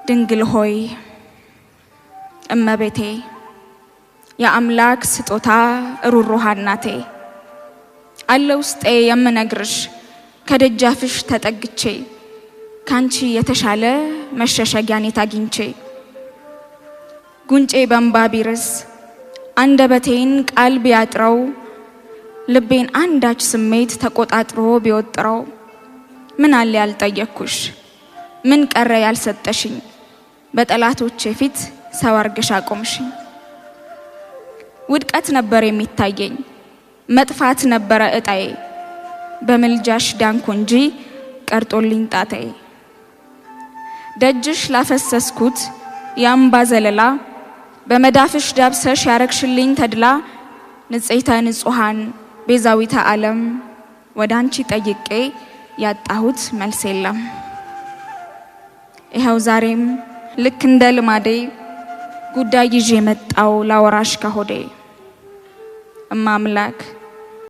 ድንግል ሆይ እመቤቴ የአምላክ ስጦታ ሩሩሃ እናቴ አለ ውስጤ የምነግርሽ ከደጃፍሽ ተጠግቼ ካንቺ የተሻለ መሸሸጊያን አግኝቼ ጉንጬ በእንባ ቢርስ አንደበቴን ቃል ቢያጥረው ልቤን አንዳች ስሜት ተቆጣጥሮ ቢወጥረው ምን አለ ያልጠየቅኩሽ ምን ቀረ ያልሰጠሽኝ በጠላቶቼ ፊት ሰው አርገሽ አቆምሽኝ። ውድቀት ነበር የሚታየኝ መጥፋት ነበር እጣዬ በመልጃሽ ዳንኩ እንጂ ቀርጦልኝ ጣታዬ። ደጅሽ ላፈሰስኩት ያምባ ዘለላ በመዳፍሽ ዳብሰሽ ያረግሽልኝ ተድላ ንጽሕተ ንጹሃን ቤዛዊተ ዓለም ወዳንቺ ጠይቄ ያጣሁት መልስ የለም። ይኸው ዛሬም ልክ እንደ ልማዴ ጉዳይ ይዤ መጣው ላወራሽ ከሆዴ እማ አምላክ